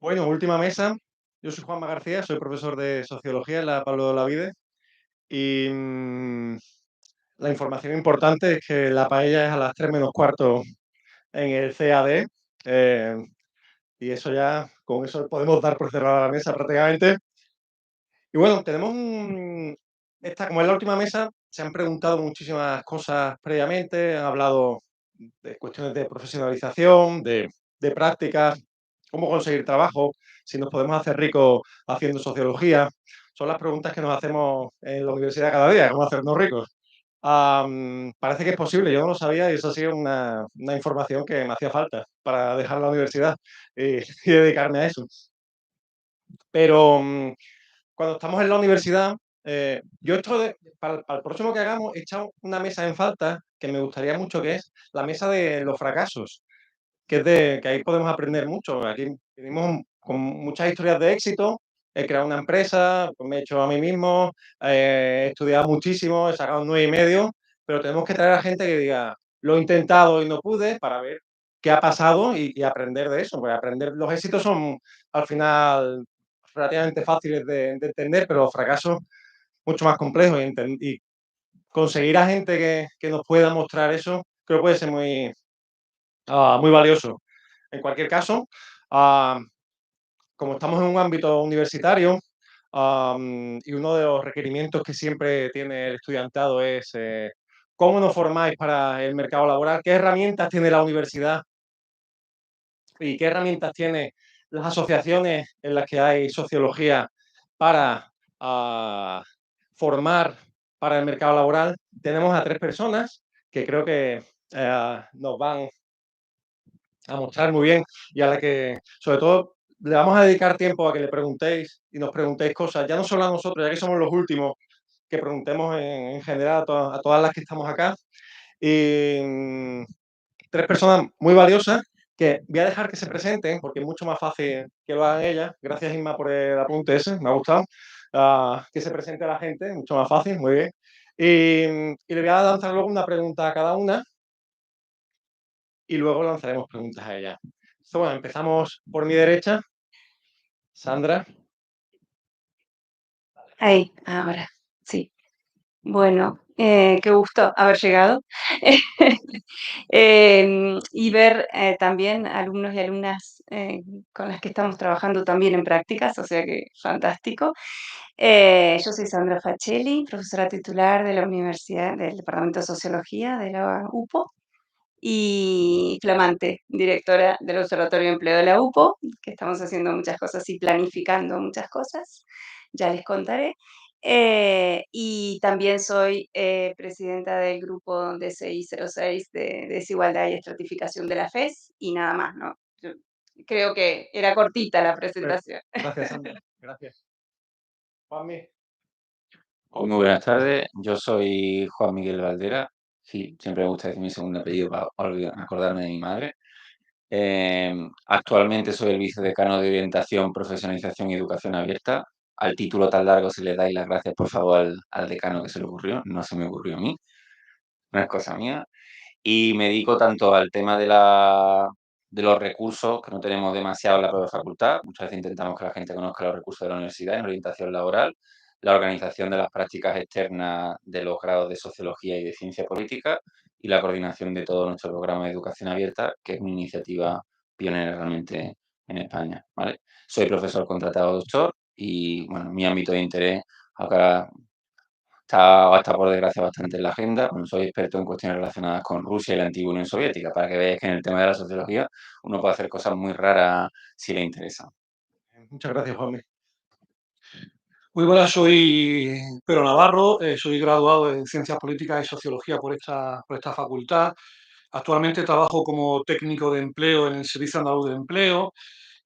Bueno, última mesa. Yo soy Juanma García, soy profesor de Sociología en la Pablo de Olavide y la información importante es que la paella es a las 3 menos cuarto en el CAD, eh, y eso ya, con eso podemos dar por cerrada la mesa prácticamente. Y bueno, como es la última mesa, se han preguntado muchísimas cosas previamente, han hablado de cuestiones de profesionalización, de prácticas, cómo conseguir trabajo, si nos podemos hacer ricos haciendo sociología. Son las preguntas que nos hacemos en la universidad cada día, cómo hacernos ricos. Parece que es posible, yo no lo sabía y eso ha sido una información que me hacía falta para dejar la universidad y dedicarme a eso. Pero cuando estamos en la universidad, yo para el próximo que hagamos, he echado una mesa en falta que me gustaría mucho, que es la mesa de los fracasos, que ahí podemos aprender mucho. Aquí venimos con muchas historias de éxito. He creado una empresa, pues me he hecho a mí mismo, he estudiado muchísimo, he sacado un 9,5, pero tenemos que traer a gente que diga, lo he intentado y no pude, para ver qué ha pasado y aprender de eso. Pues aprender, los éxitos son al final relativamente fáciles de entender, pero los fracasos mucho más complejos y conseguir a gente que nos pueda mostrar eso, creo que puede ser muy valioso. En cualquier caso, ah, como estamos en un ámbito universitario, y uno de los requerimientos que siempre tiene el estudiantado es cómo nos formáis para el mercado laboral, qué herramientas tiene la universidad y qué herramientas tiene las asociaciones en las que hay sociología para formar para el mercado laboral. Tenemos a tres personas que creo que nos van a mostrar muy bien y a la que, sobre todo, le vamos a dedicar tiempo a que le preguntéis y nos preguntéis cosas, ya no solo a nosotros, ya que somos los últimos, que preguntemos en general a todas las que estamos acá. Y tres personas muy valiosas que voy a dejar que se presenten porque es mucho más fácil que lo hagan ellas. Gracias, Inma, por el apunte ese, me ha gustado. Que se presente la gente, mucho más fácil, muy bien. Y le voy a lanzar luego una pregunta a cada una y luego lanzaremos preguntas a ella. Bueno, empezamos por mi derecha. Sandra. Ahí, ahora, sí. Bueno, qué gusto haber llegado. Y ver también alumnos y alumnas con las que estamos trabajando también en prácticas, o sea que fantástico. Yo soy Sandra Facelli, profesora titular de la Universidad del Departamento de Sociología de la UPO y flamante directora del Observatorio de Empleo de la UPO, que estamos haciendo muchas cosas y planificando muchas cosas, ya les contaré. Y también soy presidenta del grupo DCI 06 de Desigualdad y Estratificación de la FES y nada más, ¿no? Yo creo que era cortita la presentación. Gracias, Sandra. Gracias. Juanmi. Muy buenas tardes, yo soy Juan Miguel Valdera. Sí, siempre me gusta decir mi segundo apellido para acordarme de mi madre. Actualmente soy el vicedecano de Orientación, Profesionalización y Educación Abierta. Al título tan largo, si le dais las gracias, por favor, al decano que se le ocurrió, no se me ocurrió a mí, no es cosa mía. Y me dedico tanto al tema de los recursos, que no tenemos demasiado en la propia facultad. Muchas veces intentamos que la gente conozca los recursos de la universidad en orientación laboral, la organización de las prácticas externas de los grados de Sociología y de Ciencia Política y la coordinación de todo nuestro programa de educación abierta, que es una iniciativa pionera realmente en España, ¿vale? Soy profesor contratado doctor y, bueno, mi ámbito de interés ahora está por desgracia bastante en la agenda. Bueno, soy experto en cuestiones relacionadas con Rusia y la antigua Unión Soviética, para que veáis que en el tema de la sociología uno puede hacer cosas muy raras si le interesa. Muchas gracias, Juanmi. Muy buenas, soy Pedro Navarro, soy graduado en Ciencias Políticas y Sociología por esta facultad. Actualmente trabajo como técnico de empleo en el Servicio Andaluz de Empleo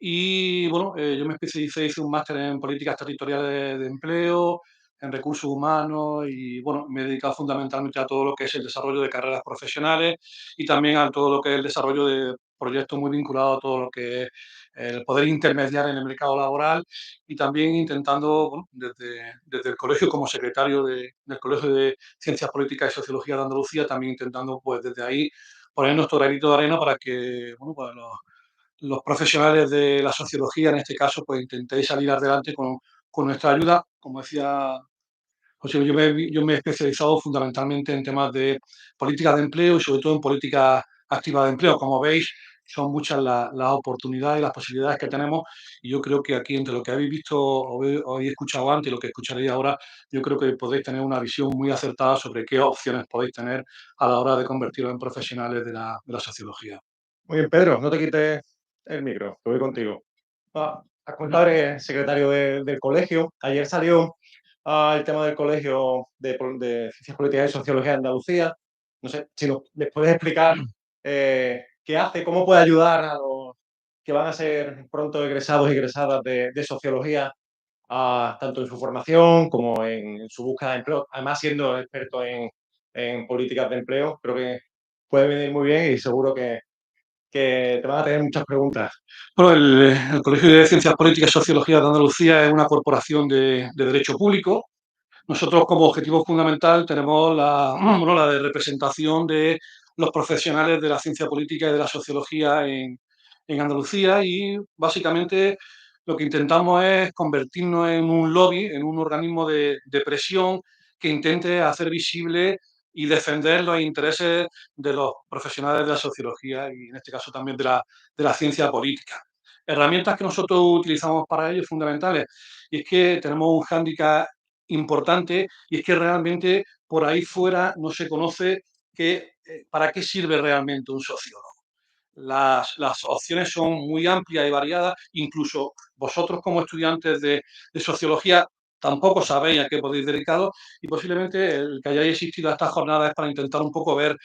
y bueno, yo me especialicé, hice un máster en políticas territoriales de empleo, en recursos humanos y bueno, me he dedicado fundamentalmente a todo lo que es el desarrollo de carreras profesionales y también a todo lo que es el desarrollo de proyectos muy vinculados a todo lo que es el poder intermediar en el mercado laboral y también intentando, bueno, desde el colegio como secretario del Colegio de Ciencias Políticas y Sociología de Andalucía, también intentando pues desde ahí poner nuestro granito de arena para que bueno, para los profesionales de la sociología, en este caso, pues intentéis salir adelante con nuestra ayuda. Como decía José, yo me he especializado fundamentalmente en temas de políticas de empleo y sobre todo en políticas activas de empleo. Como veis, son muchas las oportunidades y las posibilidades que tenemos y yo creo que aquí, entre lo que habéis visto o habéis escuchado antes y lo que escucharéis ahora, yo creo que podéis tener una visión muy acertada sobre qué opciones podéis tener a la hora de convertiros en profesionales de la sociología. Muy bien, Pedro, no te quites el micro, que voy contigo. A contar el secretario del colegio. Ayer salió el tema del colegio de Ciencias Políticas y Sociología de Andalucía. No sé si les puedes explicar qué hace, cómo puede ayudar a los que van a ser pronto egresados y egresadas de Sociología, tanto en su formación como en su búsqueda de empleo. Además, siendo experto en políticas de empleo, creo que puede venir muy bien y seguro que te van a tener muchas preguntas. Bueno, el Colegio de Ciencias Políticas y Sociología de Andalucía es una corporación de derecho público. Nosotros como objetivo fundamental tenemos la de representación de los profesionales de la ciencia política y de la sociología en Andalucía y básicamente lo que intentamos es convertirnos en un lobby, en un organismo de presión que intente hacer visible y defender los intereses de los profesionales de la sociología y en este caso también de la ciencia política. Herramientas que nosotros utilizamos para ello fundamentales y es que tenemos un hándicap importante y es que realmente por ahí fuera no se conoce para qué sirve realmente un sociólogo. Las opciones son muy amplias y variadas, incluso vosotros como estudiantes de sociología tampoco sabéis a qué podéis dedicaros y posiblemente el que hayáis asistido a esta jornada es para intentar un poco ver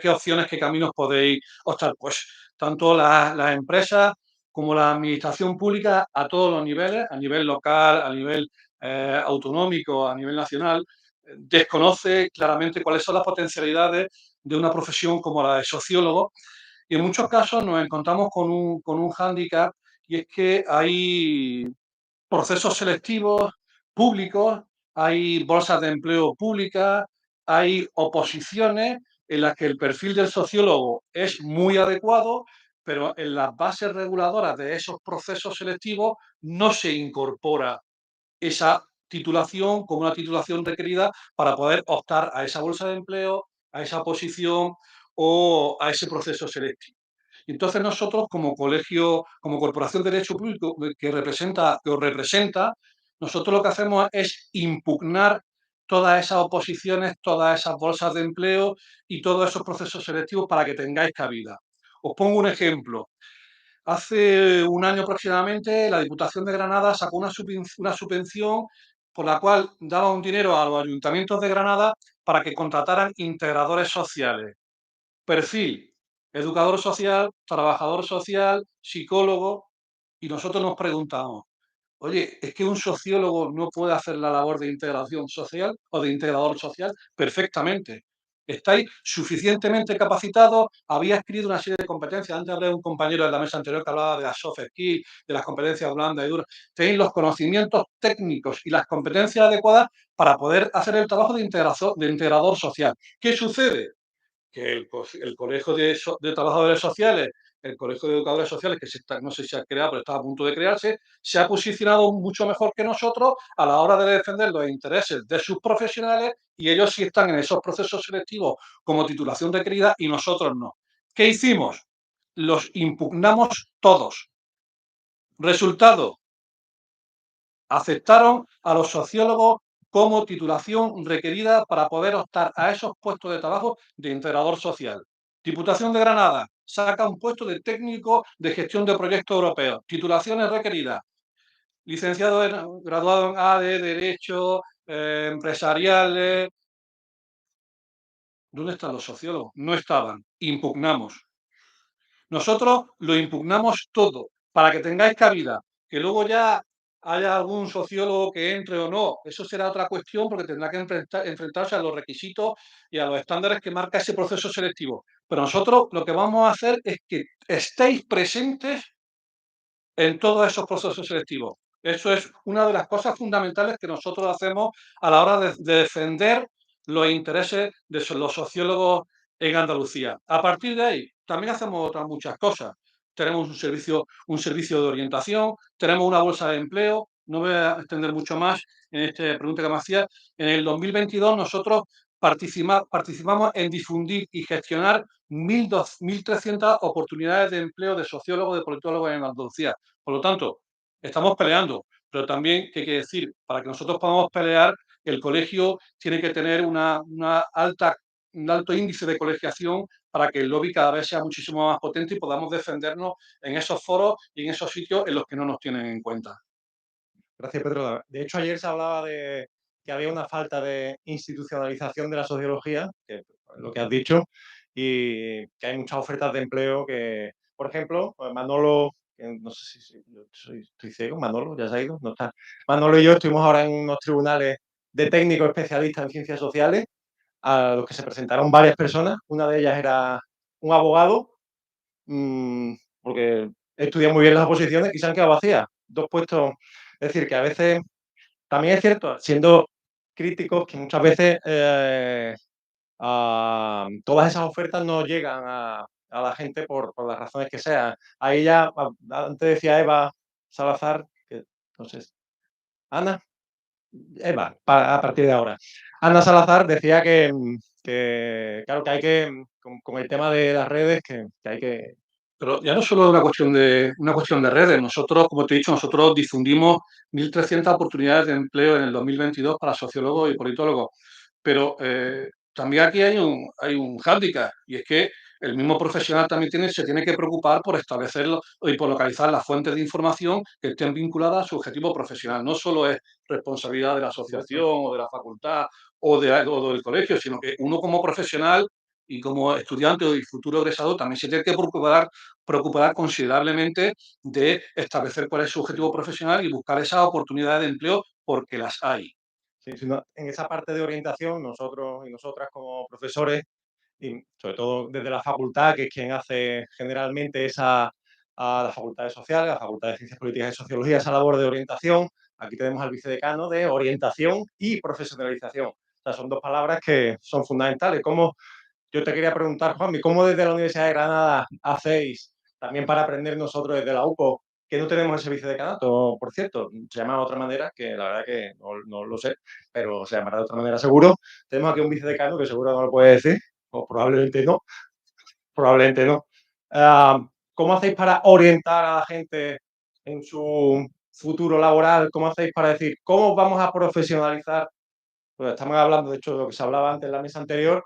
qué opciones, qué caminos podéis optar. Pues tanto las empresas como la administración pública a todos los niveles, a nivel local, a nivel autonómico, a nivel nacional, desconoce claramente cuáles son las potencialidades de una profesión como la de sociólogo y en muchos casos nos encontramos con un hándicap y es que hay procesos selectivos públicos, hay bolsas de empleo públicas, hay oposiciones en las que el perfil del sociólogo es muy adecuado, pero en las bases reguladoras de esos procesos selectivos no se incorpora esa titulación como una titulación requerida para poder optar a esa bolsa de empleo, a esa posición o a ese proceso selectivo. Entonces nosotros como colegio, como Corporación de Derecho Público que os representa, nosotros lo que hacemos es impugnar todas esas oposiciones, todas esas bolsas de empleo y todos esos procesos selectivos para que tengáis cabida. Os pongo un ejemplo. Hace un año aproximadamente, la Diputación de Granada sacó una subvención por la cual daba un dinero a los ayuntamientos de Granada para que contrataran integradores sociales. Perfil, educador social, trabajador social, psicólogo, y nosotros nos preguntamos, oye, ¿es que un sociólogo no puede hacer la labor de integración social o de integrador social? Perfectamente. Estáis suficientemente capacitados, había adquirido una serie de competencias. Antes hablé de un compañero de la mesa anterior que hablaba de las soft skills, de las competencias blandas y duras. Tenéis los conocimientos técnicos y las competencias adecuadas para poder hacer el trabajo de integrador social. ¿Qué sucede? Que el Colegio de Trabajadores Sociales, el Colegio de Educadores Sociales, que no sé si se ha creado, pero está a punto de crearse, se ha posicionado mucho mejor que nosotros a la hora de defender los intereses de sus profesionales y ellos sí están en esos procesos selectivos como titulación requerida y nosotros no. ¿Qué hicimos? Los impugnamos todos. Resultado, aceptaron a los sociólogos como titulación requerida para poder optar a esos puestos de trabajo de integrador social. Diputación de Granada saca un puesto de técnico de gestión de proyectos europeos. Titulaciones requeridas. Licenciado graduado en ADE, Derecho, empresariales. ¿Dónde están los sociólogos? No estaban. Impugnamos. Nosotros lo impugnamos todo para que tengáis cabida. Que luego ya haya algún sociólogo que entre o no, eso será otra cuestión porque tendrá que enfrentarse a los requisitos y a los estándares que marca ese proceso selectivo. Pero nosotros lo que vamos a hacer es que estéis presentes en todos esos procesos selectivos. Eso es una de las cosas fundamentales que nosotros hacemos a la hora de defender los intereses de los sociólogos en Andalucía. A partir de ahí, también hacemos otras muchas cosas. tenemos un servicio de orientación, tenemos una bolsa de empleo. No voy a extender mucho más en esta pregunta que me hacía. En el 2022 nosotros participamos en difundir y gestionar 1.300 oportunidades de empleo de sociólogos, de politólogos en Andalucía. Por lo tanto, estamos peleando, pero también, ¿qué quiere decir? Para que nosotros podamos pelear, el colegio tiene que tener un alto índice de colegiación para que el lobby cada vez sea muchísimo más potente y podamos defendernos en esos foros y en esos sitios en los que no nos tienen en cuenta. Gracias, Pedro. De hecho, ayer se hablaba de que había una falta de institucionalización de la sociología, que es lo que has dicho, y que hay muchas ofertas de empleo que, por ejemplo, Manolo, que no sé si yo estoy ciego, Manolo, ya se ha ido, no está. Manolo y yo estuvimos ahora en unos tribunales de técnicos especialistas en ciencias sociales, a los que se presentaron varias personas. Una de ellas era un abogado, porque estudia muy bien las oposiciones y se han quedado vacías. Dos puestos. Es decir, que a veces también es cierto, siendo críticos, que muchas veces todas esas ofertas no llegan a la gente por las razones que sean. Ahí ya, antes decía Eva Salazar, que entonces, Ana, Eva, a partir de ahora. Ana Salazar decía claro, que hay que, con el tema de las redes, que hay que. Pero ya no solo es una cuestión de redes. Nosotros, como te he dicho, nosotros difundimos 1.300 oportunidades de empleo en el 2022 para sociólogos y politólogos. Pero también aquí hay un hándicap, y es que el mismo profesional también se tiene que preocupar por establecerlo y por localizar las fuentes de información que estén vinculadas a su objetivo profesional. No solo es responsabilidad de la asociación o de la facultad o del colegio, sino que uno como profesional y como estudiante y futuro egresado también se tiene que preocupar considerablemente de establecer cuál es su objetivo profesional y buscar esas oportunidades de empleo, porque las hay. Sí, en esa parte de orientación, nosotros y nosotras como profesores, y sobre todo desde la facultad, que es quien hace generalmente a la Facultad de Sociales, la Facultad de Ciencias Políticas y Sociología, esa labor de orientación. Aquí tenemos al vicedecano de orientación y profesionalización. O sea, son dos palabras que son fundamentales. Yo te quería preguntar, Juanmi, ¿cómo desde la Universidad de Granada hacéis también para aprender nosotros desde la UPO, que no tenemos ese vicedecanato, por cierto? Se llama de otra manera, que la verdad que no lo sé, pero se llamará de otra manera seguro. Tenemos aquí un vicedecano que seguro no lo puede decir, o probablemente no, probablemente no. Ah, ¿Cómo hacéis para orientar a la gente en su futuro laboral? ¿Cómo hacéis para decir cómo vamos a profesionalizar? Pues estamos hablando, de hecho, de lo que se hablaba antes en la mesa anterior,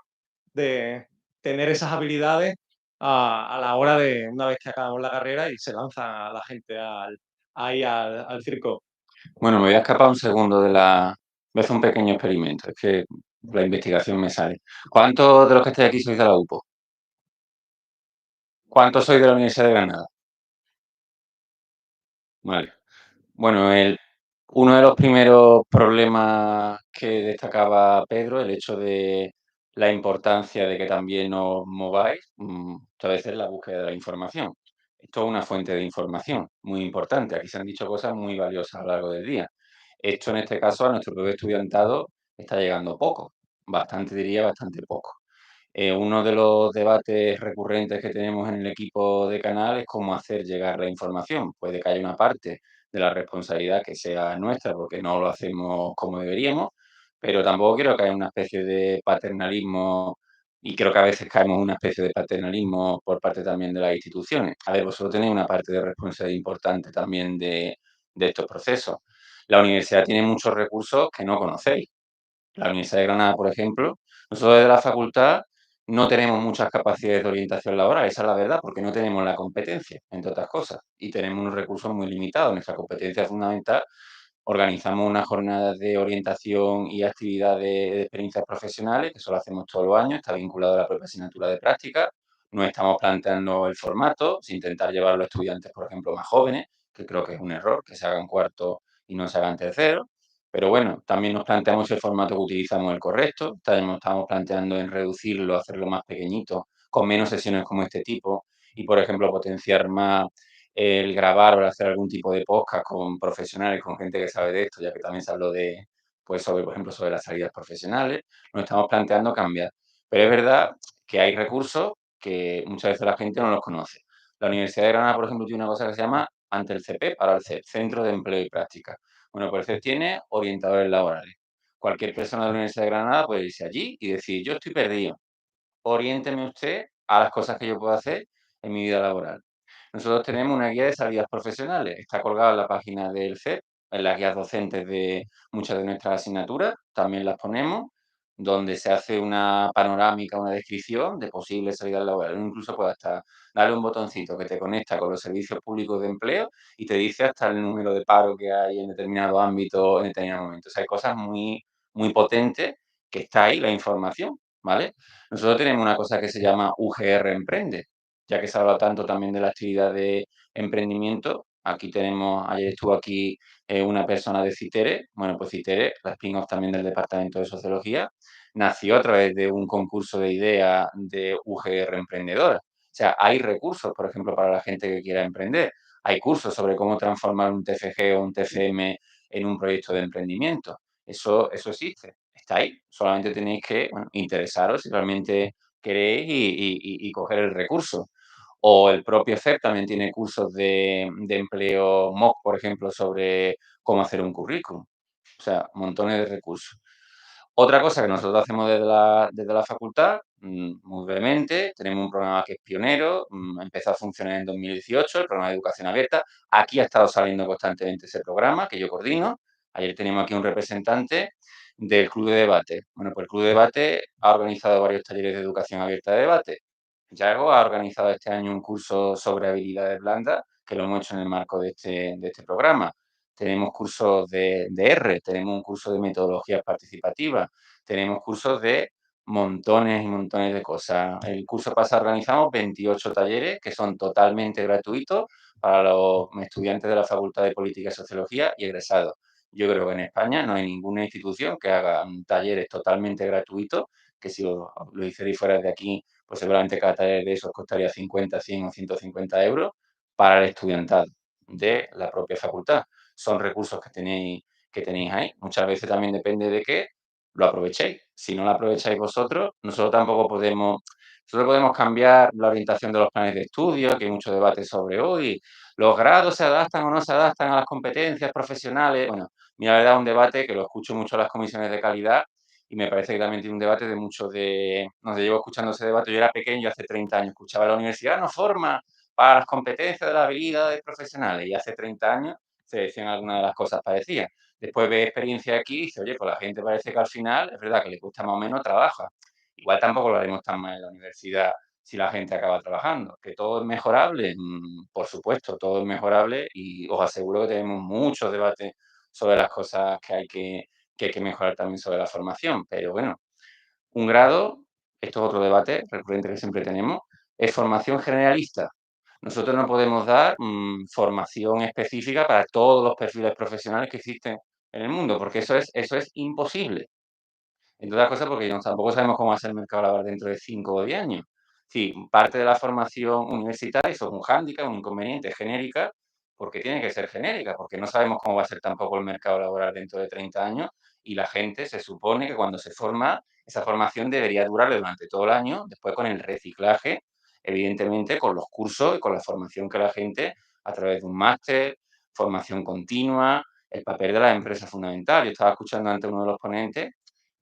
de tener esas habilidades a la hora de, una vez que acabamos la carrera y se lanza a la gente ahí al circo. Bueno, me voy a escapar un segundo de la. Voy a hacer un pequeño experimento, es que la investigación me sale. ¿Cuántos de los que estáis aquí sois de la UPO? ¿Cuántos sois de la Universidad de Granada? Vale. Bueno, uno de los primeros problemas que destacaba Pedro, el hecho de la importancia de que también os mováis, muchas veces la búsqueda de la información. Esto es una fuente de información muy importante. Aquí se han dicho cosas muy valiosas a lo largo del día. Esto, en este caso, a nuestro propio estudiantado está llegando poco, bastante, diría, bastante poco. Uno de los debates recurrentes que tenemos en el equipo de canal es cómo hacer llegar la información. Puede que haya una parte de la responsabilidad que sea nuestra porque no lo hacemos como deberíamos, pero tampoco quiero que haya una especie de paternalismo, y creo que a veces caemos en una especie de paternalismo por parte también de las instituciones. A ver, vosotros tenéis una parte de responsabilidad importante también de estos procesos. La universidad tiene muchos recursos que no conocéis. La Universidad de Granada, por ejemplo, nosotros desde la facultad no tenemos muchas capacidades de orientación laboral, esa es la verdad, porque no tenemos la competencia, entre otras cosas, y tenemos unos recursos muy limitados. Nuestra competencia fundamental, organizamos unas jornadas de orientación y actividades de experiencias profesionales, que eso lo hacemos todos los años, está vinculado a la propia asignatura de práctica. No estamos planteando el formato, sin intentar llevar a los estudiantes, por ejemplo, más jóvenes, que creo que es un error, que se hagan cuarto y no se hagan tercero. Pero bueno, también nos planteamos si el formato que utilizamos es el correcto. Estamos planteando en reducirlo, hacerlo más pequeñito, con menos sesiones como este tipo y, por ejemplo, potenciar más el grabar o hacer algún tipo de podcast con profesionales, con gente que sabe de esto, ya que también se habló pues por ejemplo, sobre las salidas profesionales. Nos estamos planteando cambiar. Pero es verdad que hay recursos que muchas veces la gente no los conoce. La Universidad de Granada, por ejemplo, tiene una cosa que se llama, ante el CP, para el CEP, Centro de Empleo y Práctica. Bueno, pues el CEP tiene orientadores laborales. Cualquier persona de la Universidad de Granada puede irse allí y decir, yo estoy perdido, oriénteme usted a las cosas que yo puedo hacer en mi vida laboral. Nosotros tenemos una guía de salidas profesionales, está colgada en la página del CEP, en las guías docentes de muchas de nuestras asignaturas, también las ponemos, donde se hace una panorámica, una descripción de posibles salidas laborales. Incluso puede hasta darle un botoncito que te conecta con los servicios públicos de empleo y te dice hasta el número de paro que hay en determinado ámbito, en determinado momento. O sea, hay cosas muy, muy potentes que está ahí la información, ¿vale? Nosotros tenemos una cosa que se llama UGR Emprende, ya que se habla tanto también de la actividad de emprendimiento. Aquí tenemos, ayer estuvo aquí una persona de CITERE. Bueno, pues CITERE, la spin-off también del Departamento de Sociología, nació a través de un concurso de ideas de UGR Emprendedora. O sea, hay recursos, por ejemplo, para la gente que quiera emprender. Hay cursos sobre cómo transformar un TFG o un TFM en un proyecto de emprendimiento. Eso existe, está ahí. Solamente tenéis que, bueno, interesaros si realmente queréis y coger el recurso. O el propio CEP también tiene cursos de empleo MOOC, por ejemplo, sobre cómo hacer un currículum. O sea, montones de recursos. Otra cosa que nosotros hacemos desde la facultad, muy brevemente, tenemos un programa que es pionero, empezó a funcionar en 2018, el programa de educación abierta. Aquí ha estado saliendo constantemente ese programa que yo coordino. Ayer teníamos aquí un representante del Club de Debate. Bueno, pues el Club de Debate ha organizado varios talleres de educación abierta de debate. Yago ha organizado este año un curso sobre habilidades blandas, que lo hemos hecho en el marco de este programa. Tenemos cursos de R, tenemos un curso de metodologías participativas, tenemos cursos de montones y montones de cosas. El curso pasado organizamos 28 talleres que son totalmente gratuitos para los estudiantes de la Facultad de Política y Sociología y egresados. Yo creo que en España no hay ninguna institución que haga talleres totalmente gratuitos, que si lo hicierais fuera de aquí, pues seguramente cada taller de esos costaría 50, 100 o 150 euros para el estudiantado de la propia facultad. Son recursos que tenéis ahí. Muchas veces también depende de que lo aprovechéis. Si no lo aprovecháis vosotros, nosotros podemos cambiar la orientación de los planes de estudio, que hay mucho debate sobre hoy. ¿Los grados se adaptan o no se adaptan a las competencias profesionales? Bueno, mira, la verdad es un debate que lo escucho mucho en las comisiones de calidad y me parece que también tiene un debate de mucho de... No sé, llevo escuchando ese debate, yo era pequeño, hace 30 años, escuchaba la universidad no forma para las competencias de las habilidades profesionales y hace 30 años se decían algunas de las cosas parecidas. Después ve experiencia aquí y dice, oye, pues la gente parece que al final es verdad que le cuesta más o menos, trabaja. Igual tampoco lo haremos tan mal en la universidad si la gente acaba trabajando. ¿Que todo es mejorable? Por supuesto, todo es mejorable y os aseguro que tenemos muchos debates sobre las cosas que hay que mejorar también sobre la formación. Pero bueno, un grado, esto es otro debate recurrente que siempre tenemos, es formación generalista. Nosotros no podemos dar formación específica para todos los perfiles profesionales que existen en el mundo, porque eso es imposible. Entre otras cosas porque tampoco sabemos cómo va a ser el mercado laboral dentro de 5 o 10 años. Sí, parte de la formación universitaria, eso es un hándicap, un inconveniente genérica, porque tiene que ser genérica, porque no sabemos cómo va a ser tampoco el mercado laboral dentro de 30 años y la gente se supone que cuando se forma, esa formación debería durarle durante todo el año, después con el reciclaje, evidentemente con los cursos y con la formación que la gente, a través de un máster, formación continua, el papel de las empresas es fundamental. Yo estaba escuchando ante uno de los ponentes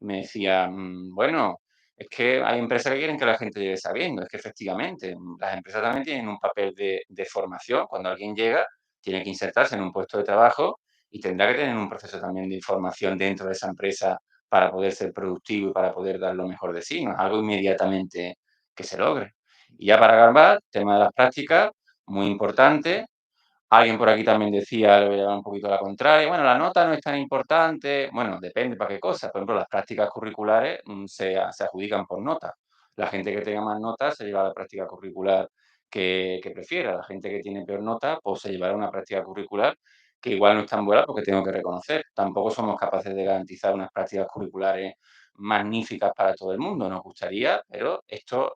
me decía, bueno, es que hay empresas que quieren que la gente llegue sabiendo. Es que efectivamente, las empresas también tienen un papel de formación. Cuando alguien llega, tiene que insertarse en un puesto de trabajo y tendrá que tener un proceso también de información dentro de esa empresa para poder ser productivo y para poder dar lo mejor de sí. No es algo inmediatamente que se logre. Y ya para acabar, tema de las prácticas, muy importante. Alguien por aquí también decía, le voy a llevar un poquito a la contraria, bueno, la nota no es tan importante, bueno, depende para qué cosa. Por ejemplo, las prácticas curriculares se adjudican por nota. La gente que tenga más notas se lleva la práctica curricular que prefiera. La gente que tiene peor nota, pues se llevará una práctica curricular que igual no es tan buena porque tengo que reconocer. Tampoco somos capaces de garantizar unas prácticas curriculares magníficas para todo el mundo. Nos gustaría, pero esto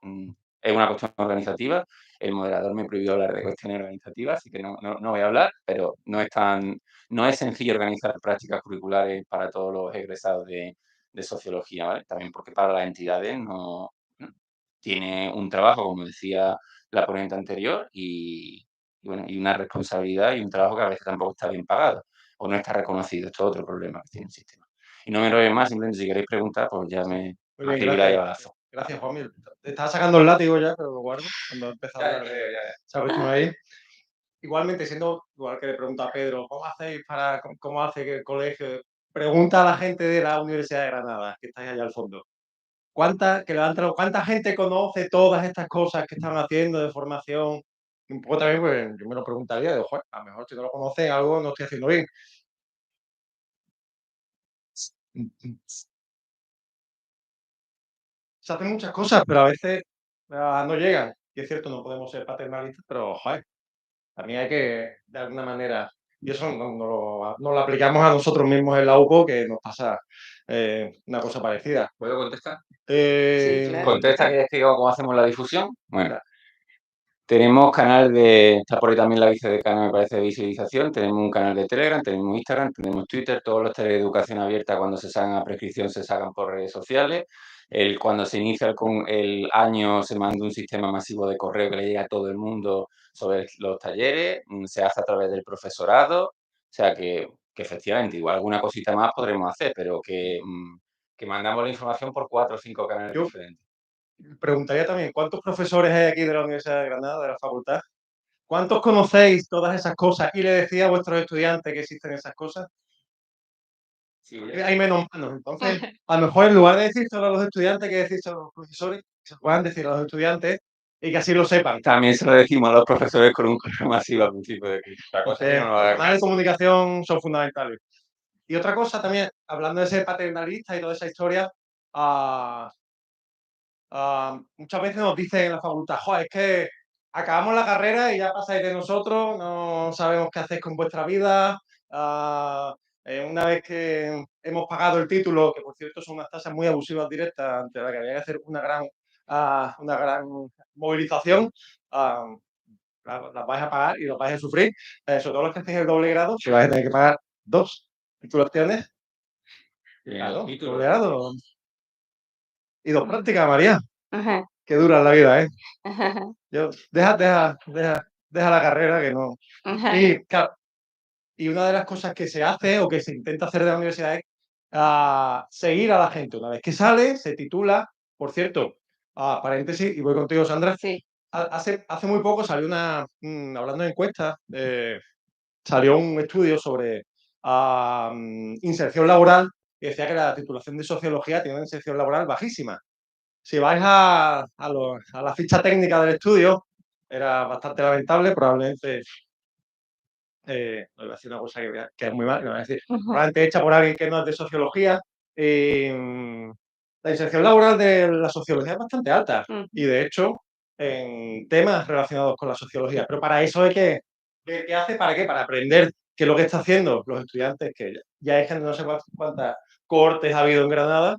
es una cuestión organizativa. El moderador me prohibió hablar de cuestiones organizativas, así que no voy a hablar, pero no es sencillo organizar prácticas curriculares para todos los egresados de sociología, ¿vale? También porque para las entidades no, tiene un trabajo, como decía la ponente anterior, bueno, y una responsabilidad y un trabajo que a veces tampoco está bien pagado o no está reconocido. Esto es otro problema que tiene el sistema. Y no me enrollo más, simplemente si queréis preguntar, pues ya me Muy bien, libraré a gracias. balazo. Gracias, Juanmi. Te estaba sacando el látigo ya, pero lo guardo cuando empezó a hablar de esa cuestión ahí. Igualmente, siendo igual que le pregunto a Pedro, ¿cómo hacéis cómo hace que el colegio? Pregunta a la gente de la Universidad de Granada, que estáis allá al fondo. ¿Cuánta gente conoce todas estas cosas que están haciendo de formación? Y un poco también, pues, yo me lo preguntaría, de, "Joder, a lo mejor si no lo conocen, algo no estoy haciendo bien". Se hacen muchas cosas, pero a veces no llegan. Y es cierto, no podemos ser paternalistas, pero, joder, también hay que, de alguna manera, y eso no lo aplicamos a nosotros mismos en la UCO, que nos pasa una cosa parecida. ¿Puedo contestar? Sí, claro. Contesta que digo cómo hacemos la difusión. Bueno, Mira, tenemos canal está por ahí también la vicedecana, me parece, de visualización, tenemos un canal de Telegram, tenemos Instagram, tenemos Twitter, todos los talleres de educación abierta cuando se sacan a prescripción se sacan por redes sociales. Cuando se inicia el año se manda un sistema masivo de correo que le llega a todo el mundo sobre los talleres, se hace a través del profesorado, o sea que efectivamente igual alguna cosita más podremos hacer, pero que mandamos la información por 4 o 5 canales yo diferentes. preguntaría también, ¿cuántos profesores hay aquí de la Universidad de Granada, de la facultad? ¿Cuántos conocéis todas esas cosas y le decía a vuestros estudiantes que existen esas cosas? Sí, Hay menos manos. Entonces, a lo mejor en lugar de decírselo a los estudiantes, que decírselo a los profesores, que se puedan decir a los estudiantes y que así lo sepan. también se lo decimos a los profesores con un correo masivo al principio de curso. La cosa es que Entonces, no nos los hagan canales de caso. comunicación son fundamentales. Y otra cosa también, hablando de ser paternalista y toda esa historia, ah, muchas veces nos dicen en la facultad, "Joder, es que acabamos la carrera y ya pasáis de nosotros, no sabemos qué hacéis con vuestra vida. ah, una vez que hemos pagado el título, que por cierto son unas tasas muy abusivas directas, ante la que había que hacer una gran movilización, ah, las vais a pagar y las vais a sufrir. Sobre todo los que hacéis el doble grado, que vais a tener que pagar dos titulaciones. Claro, doble grado. Y dos prácticas, María. Ajá, Qué dura es la vida, ¿eh? ajá, Deja la carrera que no. ajá. Y, claro, y una de las cosas que se hace o que se intenta hacer de la universidad es seguir a la gente. Una vez que sale, se titula. Por cierto, paréntesis, y voy contigo, Sandra. Sí, Hace muy poco salió hablando de encuestas, salió un estudio sobre inserción laboral que decía que la titulación de sociología tiene una inserción laboral bajísima. Si vais a la ficha técnica del estudio, era bastante lamentable, probablemente, no iba a decir una cosa que es muy mal, que me voy a decir, ujú, probablemente hecha por alguien que no es de sociología. y, mm, la inserción laboral de la sociología es bastante alta y, ujú. de hecho, en temas relacionados con la sociología. Pero para eso hay ¿qué hace? ¿Para qué? Para aprender qué es lo que está haciendo los estudiantes, que ya hay gente, no sé cuántas cohortes ha habido en Granada,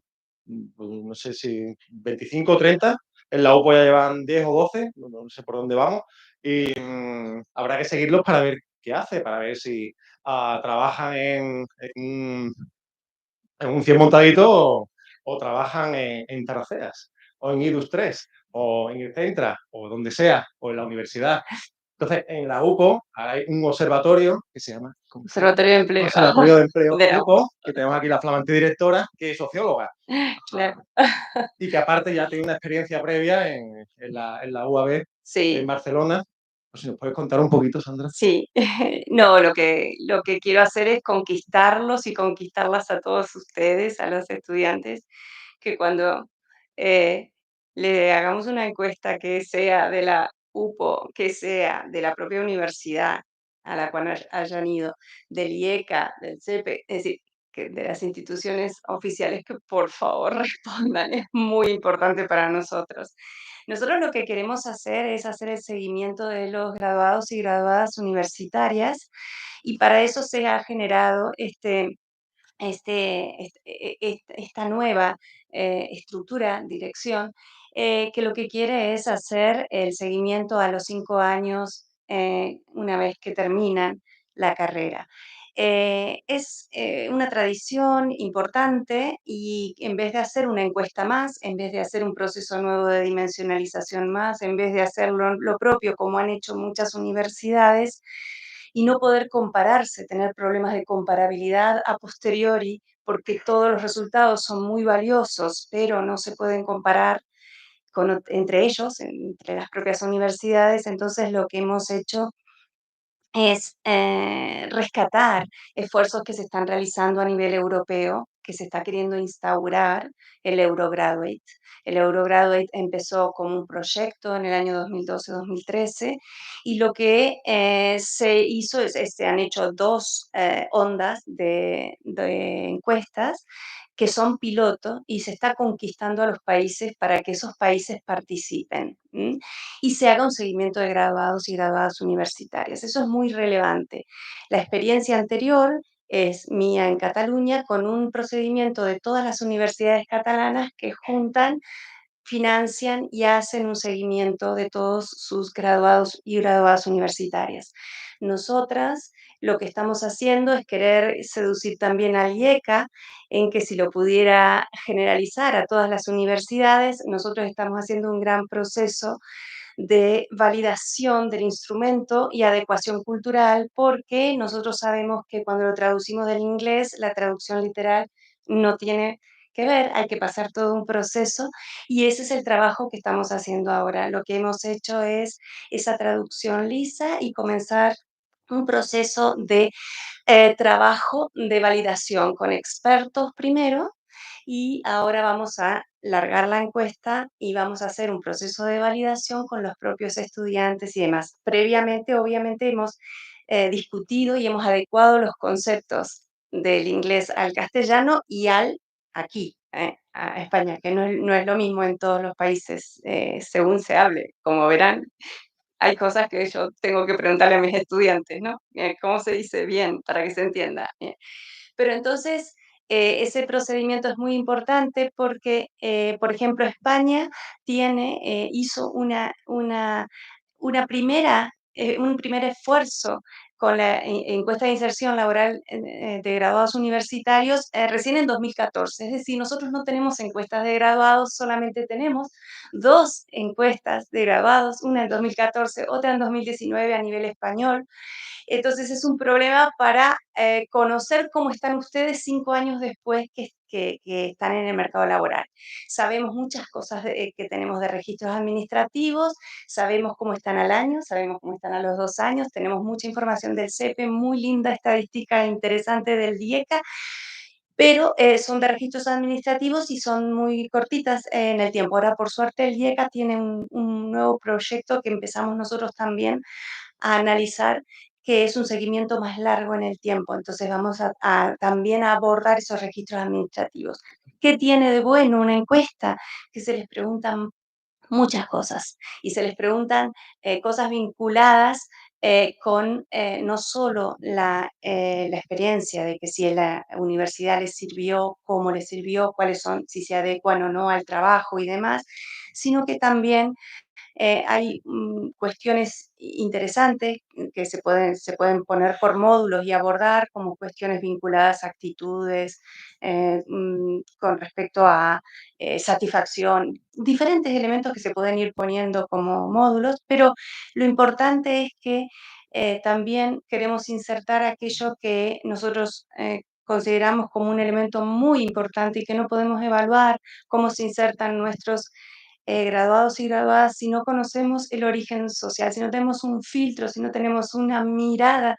pues no sé si 25 o 30, en la UPO ya llevan 10 o 12, no sé por dónde vamos, y habrá que seguirlos para ver qué hace, para ver si trabajan en un 100 montadito o trabajan en Taraceas, o en IDUS 3, o en el Centra, o donde sea, o en la universidad. Entonces, en la UPO hay un observatorio que se llama, ¿cómo se llama? Observatorio de empleo. Observatorio de Empleo De la UPO, que tenemos aquí la flamante directora, que es socióloga, claro. y que aparte ya tiene una experiencia previa en la UAB en Sí, Barcelona. Pues si nos puedes contar un poquito, Sandra. sí. No, lo que quiero hacer es conquistarlos y conquistarlas a todos ustedes, a los estudiantes, que cuando eh, le hagamos una encuesta que sea de la UPO, que sea de la propia universidad a la cual hayan ido, del IECA, del CEPE, es decir, que de las instituciones oficiales, que por favor respondan, es muy importante para nosotros. Nosotros lo que queremos hacer es hacer el seguimiento de los graduados y graduadas universitarias, y para eso se ha generado esta nueva estructura, dirección, que lo que quiere es hacer el seguimiento a los 5 años una vez que terminan la carrera. es una tradición importante y en vez de hacer una encuesta más, en vez de hacer un proceso nuevo de dimensionalización más, en vez de hacer lo propio como han hecho muchas universidades y no poder compararse, tener problemas de comparabilidad a posteriori, porque todos los resultados son muy valiosos, pero no se pueden comparar entre ellos, entre las propias universidades. Entonces lo que hemos hecho es rescatar esfuerzos que se están realizando a nivel europeo, que se está queriendo instaurar el Eurograduate. El Eurograduate empezó como un proyecto en el año 2012-2013 y lo que se hizo se han hecho dos ondas de encuestas que son piloto y se está conquistando a los países para que esos países participen. Y se haga un seguimiento de graduados y graduadas universitarias. Eso es muy relevante. La experiencia anterior es mía en Cataluña con un procedimiento de todas las universidades catalanas que juntan, financian y hacen un seguimiento de todos sus graduados y graduadas universitarias. Nosotras lo que estamos haciendo es querer seducir también al IECA en que si lo pudiera generalizar a todas las universidades, nosotros estamos haciendo un gran proceso de validación del instrumento y adecuación cultural, porque nosotros sabemos que cuando lo traducimos del inglés, la traducción literal no tiene que ver, hay que pasar todo un proceso y ese es el trabajo que estamos haciendo ahora. Lo que hemos hecho es esa traducción lisa y comenzar un proceso de trabajo de validación con expertos primero y ahora vamos a largar la encuesta y vamos a hacer un proceso de validación con los propios estudiantes y demás. Previamente, obviamente, hemos discutido y hemos adecuado los conceptos del inglés al castellano y al aquí, a España, que no es lo mismo en todos los países según se hable. Como verán, hay cosas que yo tengo que preguntarle a mis estudiantes, ¿no? ¿Cómo se dice bien para que se entienda? Pero entonces, ese procedimiento es muy importante porque, por ejemplo, España hizo un primer esfuerzo con la encuesta de inserción laboral de graduados universitarios recién en 2014. Es decir, nosotros no tenemos encuestas de graduados, solamente tenemos dos encuestas de graduados, una en 2014, otra en 2019 a nivel español. Entonces es un problema para conocer cómo están ustedes 5 años después que están en el mercado laboral. Sabemos muchas cosas que tenemos de registros administrativos, sabemos cómo están al año, sabemos cómo están a los 2 años, tenemos mucha información del CEPE, muy linda estadística interesante del DIECA, pero son de registros administrativos y son muy cortitas en el tiempo. Ahora, por suerte, el DIECA tiene un nuevo proyecto que empezamos nosotros también a analizar, que es un seguimiento más largo en el tiempo. Entonces vamos también a abordar esos registros administrativos. ¿Qué tiene de bueno una encuesta? Que se les preguntan muchas cosas y se les preguntan cosas vinculadas con no solo la experiencia de que si en la universidad les sirvió, cómo les sirvió, cuáles son, si se adecuan o no al trabajo y demás, sino que también hay cuestiones interesantes que se pueden poner por módulos y abordar como cuestiones vinculadas a actitudes con respecto a satisfacción, diferentes elementos que se pueden ir poniendo como módulos, pero lo importante es que también queremos insertar aquello que nosotros consideramos como un elemento muy importante y que no podemos evaluar, cómo se insertan nuestros graduados y graduadas, si no conocemos el origen social, si no tenemos un filtro, si no tenemos una mirada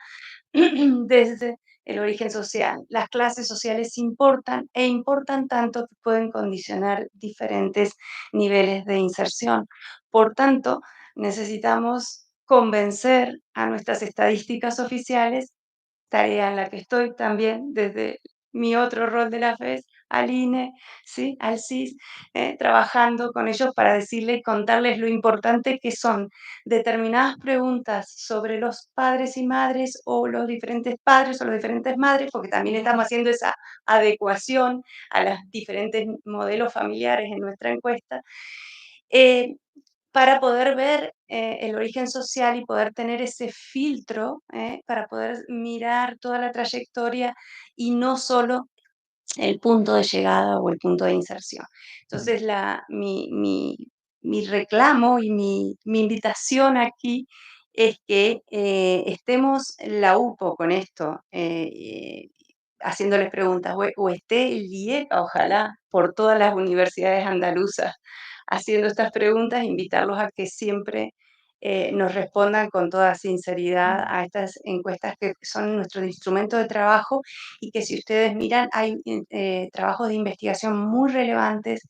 desde el origen social. Las clases sociales importan e importan tanto que pueden condicionar diferentes niveles de inserción. Por tanto, necesitamos convencer a nuestras estadísticas oficiales, tarea en la que estoy también desde mi otro rol de la FES, al INE, ¿sí? Al CIS, trabajando con ellos para decirles y contarles lo importante que son determinadas preguntas sobre los padres y madres o los diferentes padres o las diferentes madres, porque también estamos haciendo esa adecuación a los diferentes modelos familiares en nuestra encuesta. para poder ver el origen social y poder tener ese filtro, para poder mirar toda la trayectoria y no solo el punto de llegada o el punto de inserción. Entonces, mi reclamo y mi invitación aquí es que estemos la UPO con esto, haciéndoles preguntas, o esté el IEPA, ojalá, por todas las universidades andaluzas, haciendo estas preguntas, invitarlos a que siempre nos respondan con toda sinceridad a estas encuestas que son nuestro instrumento de trabajo y que si ustedes miran hay trabajos de investigación muy relevantes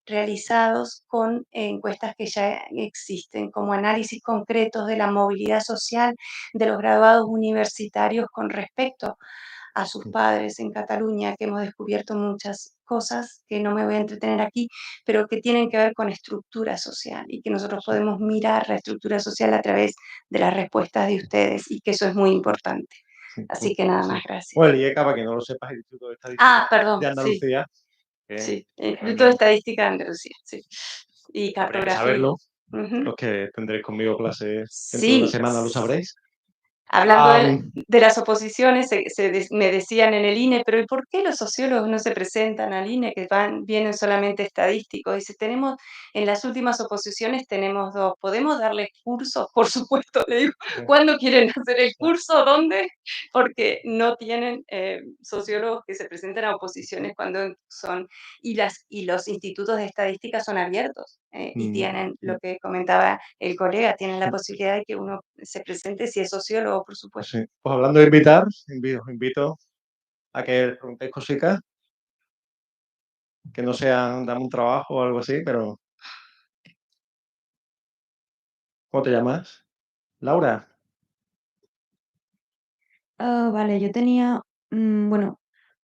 realizados con encuestas que ya existen, como análisis concretos de la movilidad social de los graduados universitarios con respecto a sus padres en Cataluña, que hemos descubierto muchas cosas que no me voy a entretener aquí, pero que tienen que ver con estructura social y que nosotros podemos mirar la estructura social a través de las respuestas de ustedes y que eso es muy importante. Así que nada más, gracias. Bueno, el IECA, para que no lo sepas, el Instituto de Estadística Perdón, de Andalucía. sí, el Instituto de Estadística de Andalucía, sí. Y Habría que cartografía. saberlo. Ujú. Los que tendréis conmigo clases dentro de una Sí, semana lo sabréis. hablando Am, de las oposiciones, me decían en el INE, pero ¿y por qué los sociólogos no se presentan al INE, que vienen solamente estadísticos? Dice, en las últimas oposiciones tenemos dos, ¿podemos darles cursos? Por supuesto, le digo, ¿cuándo quieren hacer el curso? ¿Dónde? Porque no tienen sociólogos que se presenten a oposiciones cuando son, y los institutos de estadística son abiertos, y tienen lo que comentaba el colega, tienen la posibilidad de que uno se presente si es sociólogo, por supuesto. sí. Pues hablando de invitar, os invito a que preguntéis cositas, que no sean dame un trabajo o algo así, pero ¿cómo te llamas? Laura. Vale, yo tenía, bueno,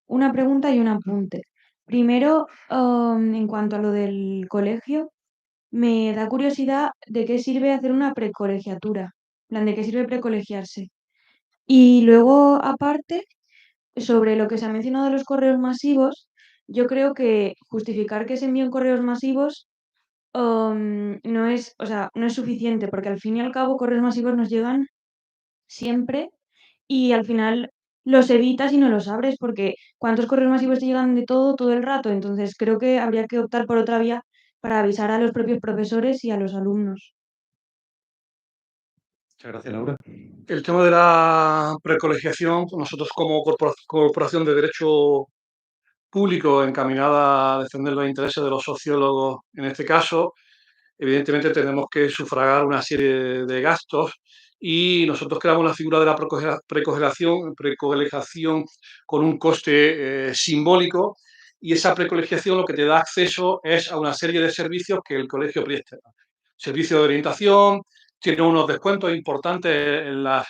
una pregunta y un apunte. Primero, en cuanto a lo del colegio, me da curiosidad de qué sirve hacer una precolegiatura, en plan, de qué sirve precolegiarse. Y luego, aparte, sobre lo que se ha mencionado de los correos masivos, yo creo que justificar que se envíen correos masivos no es, o sea, no es suficiente, porque al fin y al cabo correos masivos nos llegan siempre y al final los evitas y no los abres porque ¿cuántos correos masivos te llegan de todo el rato? Entonces creo que habría que optar por otra vía para avisar a los propios profesores y a los alumnos. Muchas gracias, Laura. El tema de la precolegiación, nosotros como corporación de derecho público encaminada a defender los intereses de los sociólogos, en este caso, evidentemente tenemos que sufragar una serie de gastos y nosotros creamos la figura de la precolegiación con un coste simbólico, y esa precolegiación lo que te da acceso es a una serie de servicios que el colegio presta. Servicio de orientación, tiene unos descuentos importantes en las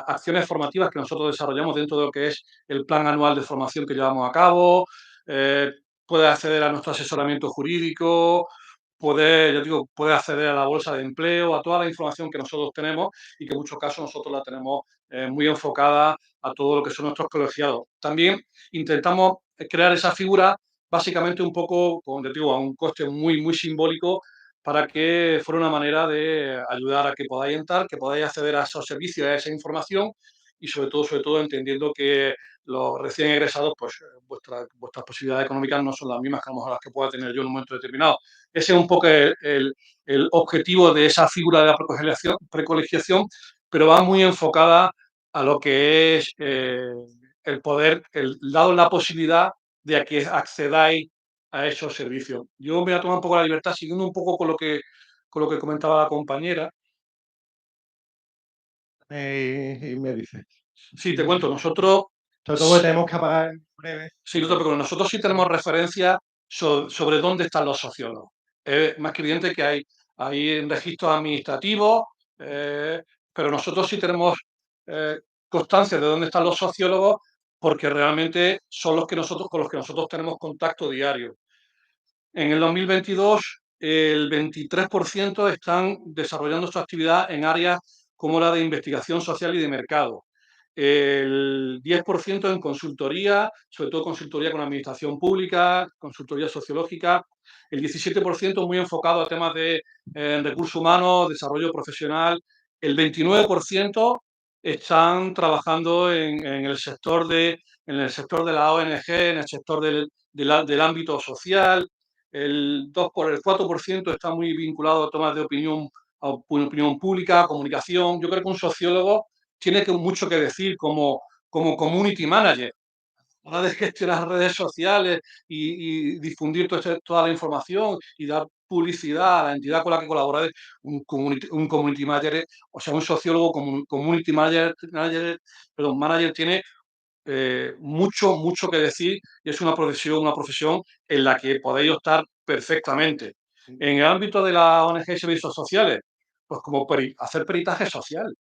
acciones formativas que nosotros desarrollamos dentro de lo que es el plan anual de formación que llevamos a cabo, puede acceder a nuestro asesoramiento jurídico, puede acceder a la bolsa de empleo, a toda la información que nosotros tenemos y que en muchos casos nosotros la tenemos muy enfocada a todo lo que son nuestros colegiados. También intentamos crear esa figura básicamente un poco, como te digo, a un coste muy simbólico, para que fuera una manera de ayudar a que podáis entrar, que podáis acceder a esos servicios, a esa información y sobre todo entendiendo que los recién egresados, pues vuestras posibilidades económicas no son las mismas que a lo mejor las que pueda tener yo en un momento determinado. Ese es un poco el objetivo de esa figura de la precolegiación, pero va muy enfocada a lo que es el poder, dado la posibilidad de que accedáis a esos servicios. Yo me voy a tomar un poco la libertad, siguiendo un poco con lo que comentaba la compañera. Y me dices. Sí, te cuento, nosotros... Sobre todo porque tenemos que apagar en breve. Sí, no te preocupes, nosotros sí tenemos referencia sobre dónde están los sociólogos. Es más que evidente que hay registros administrativos, pero nosotros sí tenemos constancia de dónde están los sociólogos, porque realmente son con los que nosotros tenemos contacto diario. En el 2022, el 23% están desarrollando su actividad en áreas como la de investigación social y de mercado. el 10% en consultoría, sobre todo consultoría con administración pública, consultoría sociológica, el 17% muy enfocado a temas de recursos humanos, desarrollo profesional, el 29% están trabajando en el sector de la ONG, en el sector del ámbito social, el 4% está muy vinculado a temas de opinión pública, comunicación. Yo creo que un sociólogo tiene mucho que decir como community manager, a la hora de gestionar redes sociales y difundir toda la información y dar publicidad a la entidad con la que colabora. Un community manager, o sea, un sociólogo community manager tiene mucho que decir y es una profesión en la que podéis optar perfectamente. En el ámbito de la ONG y servicios sociales, pues como hacer peritaje social.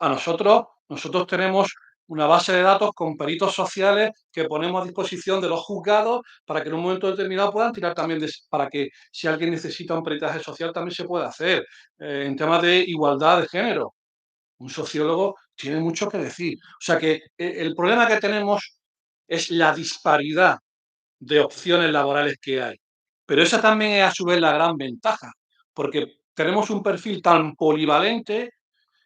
Nosotros tenemos una base de datos con peritos sociales que ponemos a disposición de los juzgados para que en un momento determinado puedan tirar también, para que si alguien necesita un peritaje social también se pueda hacer. En temas de igualdad de género, un sociólogo tiene mucho que decir. O sea que el problema que tenemos es la disparidad de opciones laborales que hay. Pero esa también es a su vez la gran ventaja, porque tenemos un perfil tan polivalente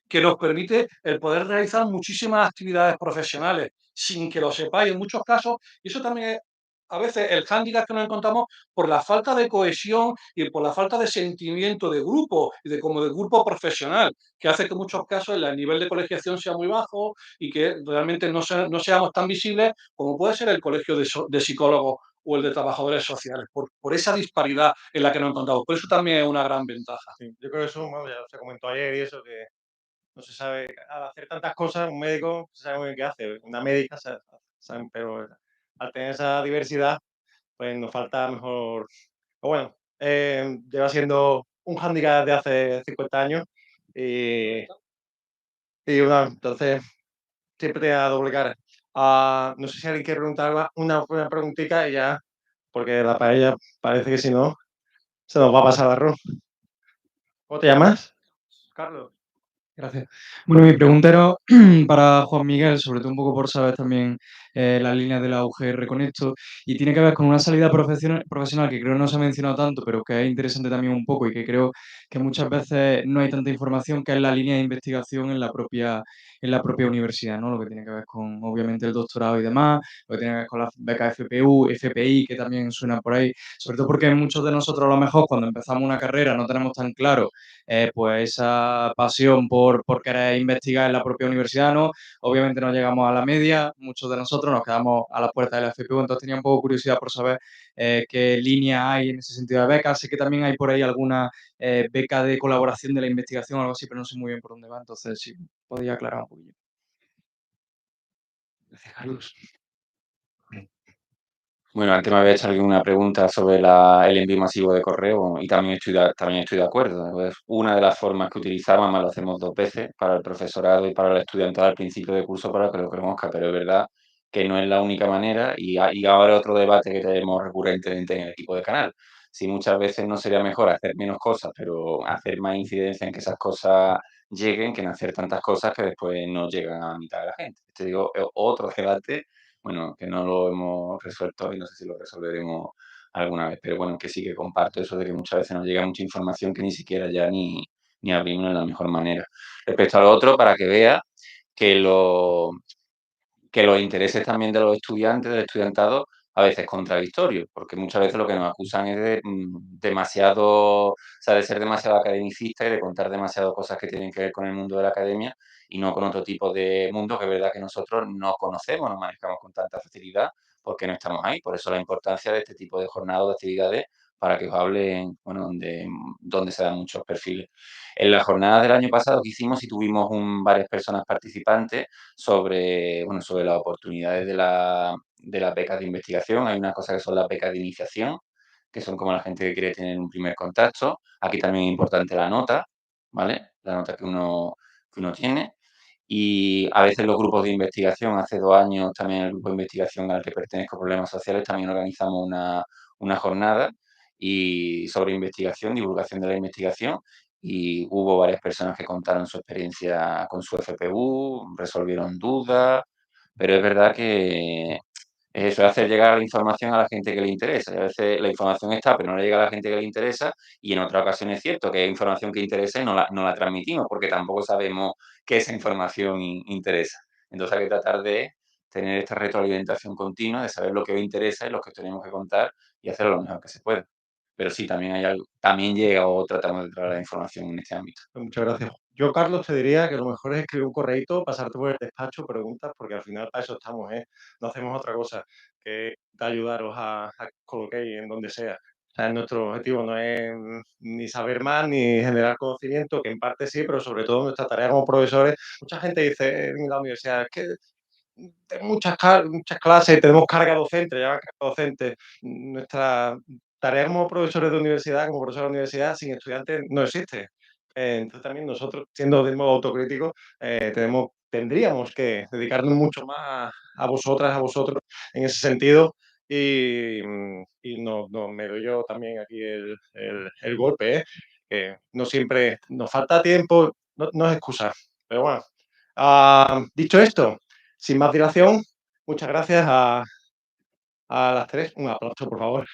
que nos permite el poder realizar muchísimas actividades profesionales sin que lo sepáis en muchos casos, y eso también es a veces el hándicap que nos encontramos por la falta de cohesión y por la falta de sentimiento de grupo y como de grupo profesional, que hace que en muchos casos el nivel de colegiación sea muy bajo y que realmente no seamos tan visibles como puede ser el colegio de psicólogos o el de trabajadores sociales, por esa disparidad en la que nos encontramos. Por eso también es una gran ventaja. Sí, yo creo que eso, bueno, ya se comentó ayer y eso, que no se sabe, al hacer tantas cosas, un médico se sabe muy bien qué hace, una médica, saben, pero al tener esa diversidad, pues nos falta mejor. Pero bueno, lleva siendo un hándicap de hace 50 años y, entonces siempre te da doble cara. No sé si alguien quiere preguntar una preguntita y ya, porque la paella parece que si no, se nos va a pasar el arroz. ¿Cómo te llamas? Carlos. Gracias. Bueno, mi pregunta era para Juan Miguel, sobre todo un poco por saber también las líneas de la UGR con esto, y tiene que ver con una salida profesional que creo no se ha mencionado tanto, pero que es interesante también un poco y que creo que muchas veces no hay tanta información, que es la línea de investigación en la propia universidad, ¿no? Lo que tiene que ver con, obviamente, el doctorado y demás, lo que tiene que ver con las becas FPU, FPI, que también suena por ahí, sobre todo porque muchos de nosotros a lo mejor cuando empezamos una carrera no tenemos tan claro pues esa pasión por querer investigar en la propia universidad, ¿no? Obviamente no llegamos a la media, muchos de nosotros nos quedamos a la puerta de la FPU, entonces tenía un poco curiosidad por saber qué línea hay en ese sentido de becas. Sé que también hay por ahí alguna beca de colaboración de la investigación o algo así, pero no sé muy bien por dónde va, entonces sí, podría aclarar un poquillo. Gracias, Carlos. Bueno, antes me había hecho alguna pregunta sobre el envío masivo de correo y también estoy de acuerdo. Pues una de las formas que utilizamos, además lo hacemos 2 veces, para el profesorado y para el estudiantado al principio de curso para que lo conozca, pero es verdad que no es la única manera y ahora otro debate que tenemos recurrentemente en el equipo de canal. Si muchas veces no sería mejor hacer menos cosas, pero hacer más incidencia en que esas cosas lleguen, que en hacer tantas cosas que después no llegan a mitad de la gente. Este digo, es otro debate, bueno, que no lo hemos resuelto y no sé si lo resolveremos alguna vez, pero bueno, que sí que comparto eso de que muchas veces nos llega mucha información que ni siquiera ya ni abrimos de la mejor manera. Respecto a lo otro, para que vea que los intereses también de los estudiantes, del estudiantado, a veces contradictorios, porque muchas veces lo que nos acusan es de demasiado, o sea, de ser demasiado academicista y de contar demasiado cosas que tienen que ver con el mundo de la academia y no con otro tipo de mundo que es verdad que nosotros no conocemos, no manejamos con tanta facilidad porque no estamos ahí. Por eso la importancia de este tipo de jornadas o de actividades para que os hablen, bueno, donde se dan muchos perfiles. En las jornadas del año pasado que hicimos y tuvimos varias personas participantes sobre las oportunidades de las becas de investigación. Hay una cosa que son las becas de iniciación, que son como la gente que quiere tener un primer contacto. Aquí también es importante la nota, ¿vale? La nota que uno tiene. Y a veces los grupos de investigación, hace 2 años también el grupo de investigación al que pertenezco, Problemas Sociales, también organizamos una jornada sobre investigación, divulgación de la investigación, y hubo varias personas que contaron su experiencia con su FPU, resolvieron dudas, pero es verdad que es eso, hacer llegar la información a la gente que le interesa. Y a veces la información está, pero no le llega a la gente que le interesa, y en otras ocasiones es cierto que hay información que interesa y no la transmitimos, porque tampoco sabemos que esa información interesa. Entonces hay que tratar de tener esta retroalimentación continua, de saber lo que os interesa y lo que tenemos que contar y hacerlo lo mejor que se pueda. Pero sí, también hay algo, también llega o tratamos de traer la información en este ámbito. Pues muchas gracias. Yo, Carlos, te diría que lo mejor es escribir un correíto, pasarte por el despacho, preguntas, porque al final para eso estamos, ¿eh? No hacemos otra cosa que ayudaros a coloquéis en donde sea. O sea, nuestro objetivo no es ni saber más ni generar conocimiento, que en parte sí, pero sobre todo nuestra tarea como profesores. Mucha gente dice en la universidad, es que tengo muchas clases, tenemos carga docente, ya carga docente. Nuestra tarea como profesores de universidad, como profesor de universidad, sin estudiantes no existe. Entonces también nosotros, siendo de modo autocrítico, tendríamos que dedicarnos mucho más a vosotras, a vosotros, en ese sentido. Y no me doy yo también aquí el golpe, ¿eh? Que no siempre nos falta tiempo, no es excusa. Pero bueno, dicho esto, sin más dilación, muchas gracias a las tres. Un aplauso, por favor.